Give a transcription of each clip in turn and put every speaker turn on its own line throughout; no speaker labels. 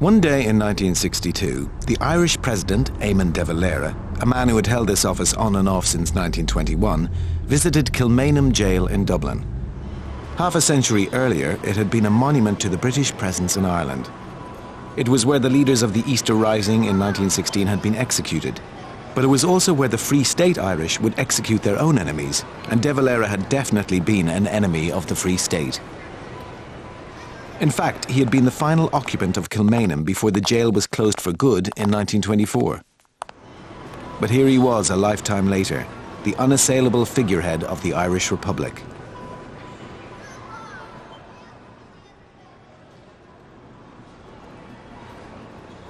One day in 1962, the Irish president, Eamon de Valera, a man who had held this office on and off since 1921, visited Kilmainham Jail in Dublin. Half a century earlier, it had been a monument to the British presence in Ireland. It was where the leaders of the Easter Rising in 1916 had been executed, but it was also where the Free State Irish would execute their own enemies, and de Valera had definitely been an enemy of the Free State. In fact, he had been the final occupant of Kilmainham before the jail was closed for good in 1924. But here he was a lifetime later, the unassailable figurehead of the Irish Republic.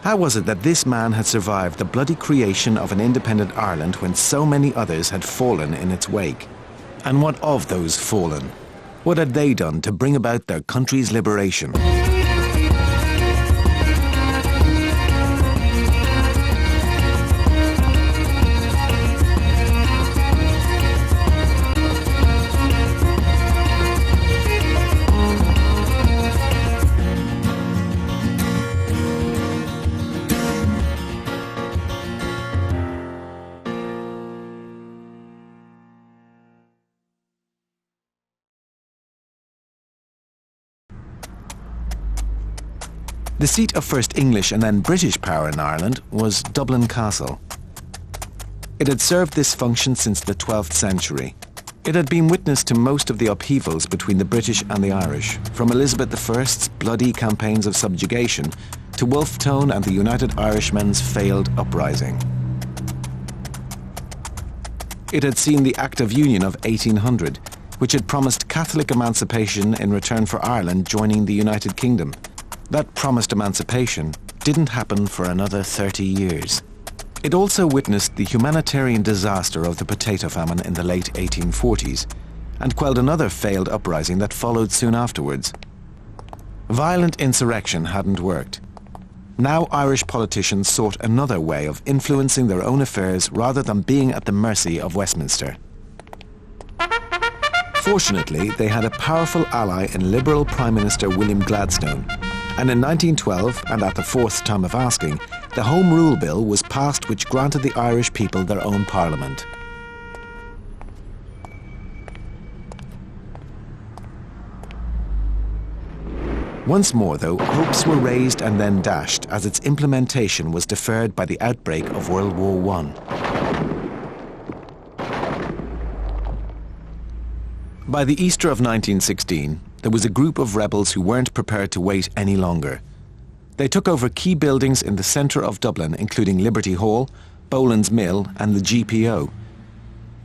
How was it that this man had survived the bloody creation of an independent Ireland when so many others had fallen in its wake? And what of those fallen? What had they done to bring about their country's liberation? The seat of first English and then British power in Ireland was Dublin Castle. It had served this function since the 12th century. It had been witness to most of the upheavals between the British and the Irish, from Elizabeth I's bloody campaigns of subjugation to Wolfe Tone and the United Irishmen's failed uprising. It had seen the Act of Union of 1800, which had promised Catholic emancipation in return for Ireland joining the United Kingdom. That promised emancipation didn't happen for another 30 years. It also witnessed the humanitarian disaster of the potato famine in the late 1840s and quelled another failed uprising that followed soon afterwards. Violent insurrection hadn't worked. Now Irish politicians sought another way of influencing their own affairs rather than being at the mercy of Westminster. Fortunately, they had a powerful ally in Liberal Prime Minister William Gladstone. And in 1912, and at the fourth time of asking, the Home Rule Bill was passed, which granted the Irish people their own parliament. Once more, though, hopes were raised and then dashed as its implementation was deferred by the outbreak of World War I. By the Easter of 1916, there was a group of rebels who weren't prepared to wait any longer. They took over key buildings in the centre of Dublin, including Liberty Hall, Boland's Mill and the GPO.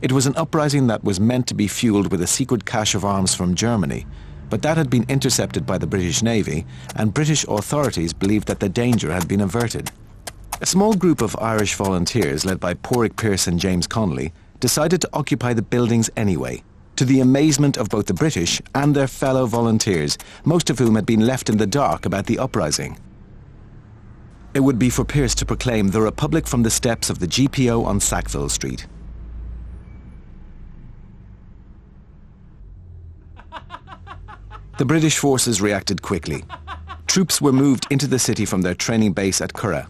It was an uprising that was meant to be fuelled with a secret cache of arms from Germany, but that had been intercepted by the British Navy, and British authorities believed that the danger had been averted. A small group of Irish volunteers, led by Pádraig Pearse and James Connolly, decided to occupy the buildings anyway, to the amazement of both the British and their fellow volunteers, most of whom had been left in the dark about the uprising. It would be for Pearse to proclaim the Republic from the steps of the GPO on Sackville Street. The British forces reacted quickly. Troops were moved into the city from their training base at Curragh.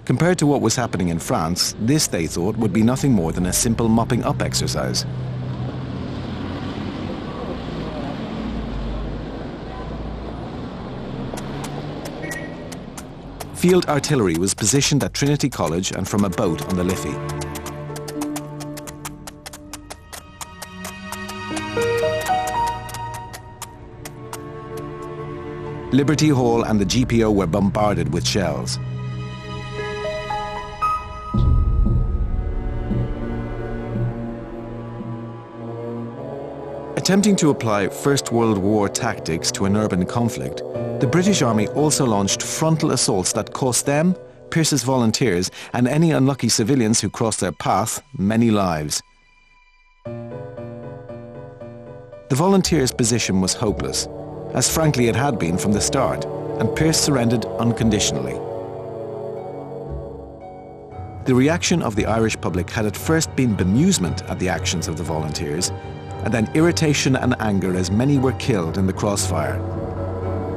Compared to what was happening in France, this, they thought, would be nothing more than a simple mopping up exercise. Field artillery was positioned at Trinity College and from a boat on the Liffey. Liberty Hall and the GPO were bombarded with shells. Attempting to apply First World War tactics to an urban conflict, the British Army also launched frontal assaults that cost them, Pearse's volunteers, and any unlucky civilians who crossed their path, many lives. The volunteers' position was hopeless, as frankly it had been from the start, and Pearse surrendered unconditionally. The reaction of the Irish public had at first been bemusement at the actions of the volunteers, and then irritation and anger as many were killed in the crossfire.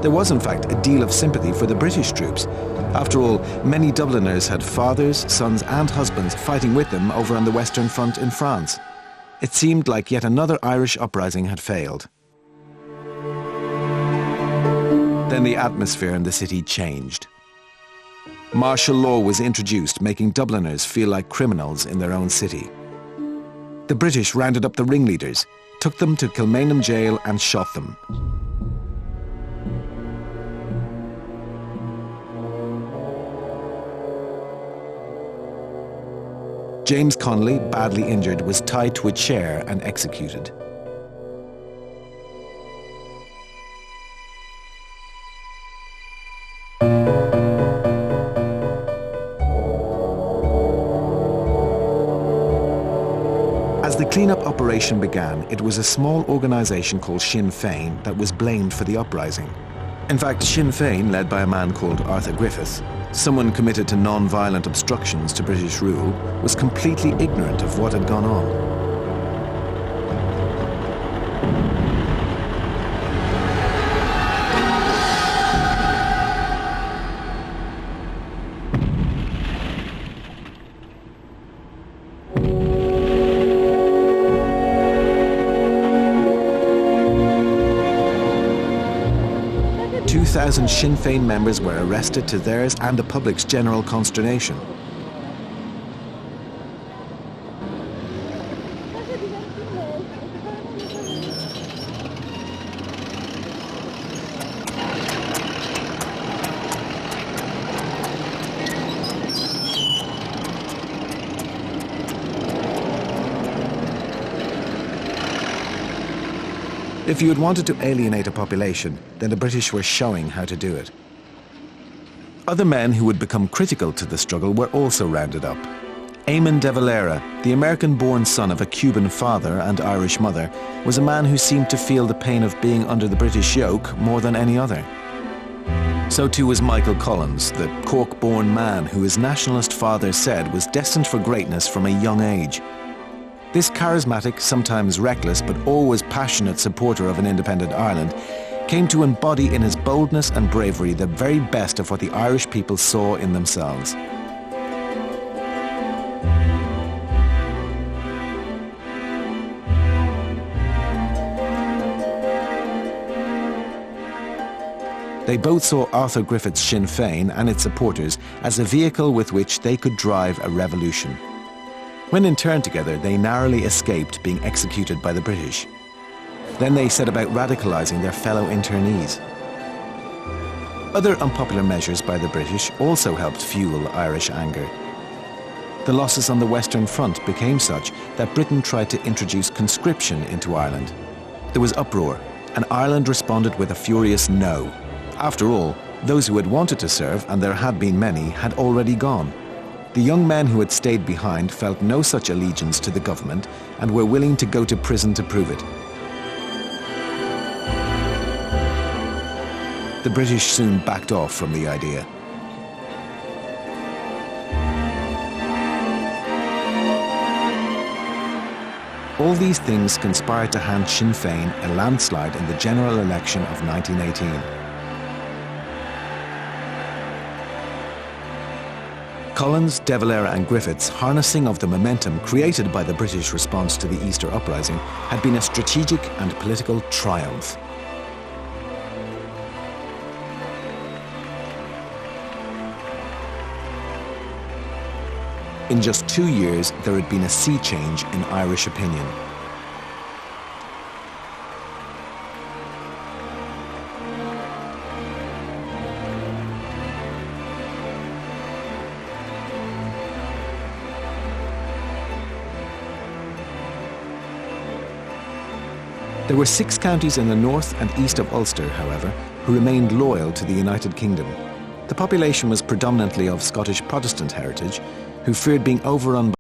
There was in fact a deal of sympathy for the British troops. After all, many Dubliners had fathers, sons and husbands fighting with them over on the Western Front in France. It seemed like yet another Irish uprising had failed. Then the atmosphere in the city changed. Martial law was introduced, making Dubliners feel like criminals in their own city. The British rounded up the ringleaders, took them to Kilmainham jail and shot them. James Connolly, badly injured, was tied to a chair and executed. As the clean-up operation began, it was a small organisation called Sinn Féin that was blamed for the uprising. In fact, Sinn Féin, led by a man called Arthur Griffith, someone committed to non-violent obstructions to British rule, was completely ignorant of what had gone on. 2,000 Sinn Féin members were arrested, to theirs and the public's general consternation. If you had wanted to alienate a population, then the British were showing how to do it. Other men who would become critical to the struggle were also rounded up. Eamon de Valera, the American-born son of a Cuban father and Irish mother, was a man who seemed to feel the pain of being under the British yoke more than any other. So too was Michael Collins, the Cork-born man who his nationalist father said was destined for greatness from a young age. This charismatic, sometimes reckless, but always passionate supporter of an independent Ireland came to embody in his boldness and bravery the very best of what the Irish people saw in themselves. They both saw Arthur Griffith's Sinn Féin and its supporters as a vehicle with which they could drive a revolution. When interned together, they narrowly escaped being executed by the British. Then they set about radicalising their fellow internees. Other unpopular measures by the British also helped fuel Irish anger. The losses on the Western Front became such that Britain tried to introduce conscription into Ireland. There was uproar, and Ireland responded with a furious no. After all, those who had wanted to serve, and there had been many, had already gone. The young men who had stayed behind felt no such allegiance to the government and were willing to go to prison to prove it. The British soon backed off from the idea. All these things conspired to hand Sinn Féin a landslide in the general election of 1918. Collins, de Valera and Griffiths, harnessing of the momentum created by the British response to the Easter Uprising, had been a strategic and political triumph. In just 2 years, there had been a sea change in Irish opinion. There were 6 counties in the north and east of Ulster, however, who remained loyal to the United Kingdom. The population was predominantly of Scottish Protestant heritage, who feared being overrun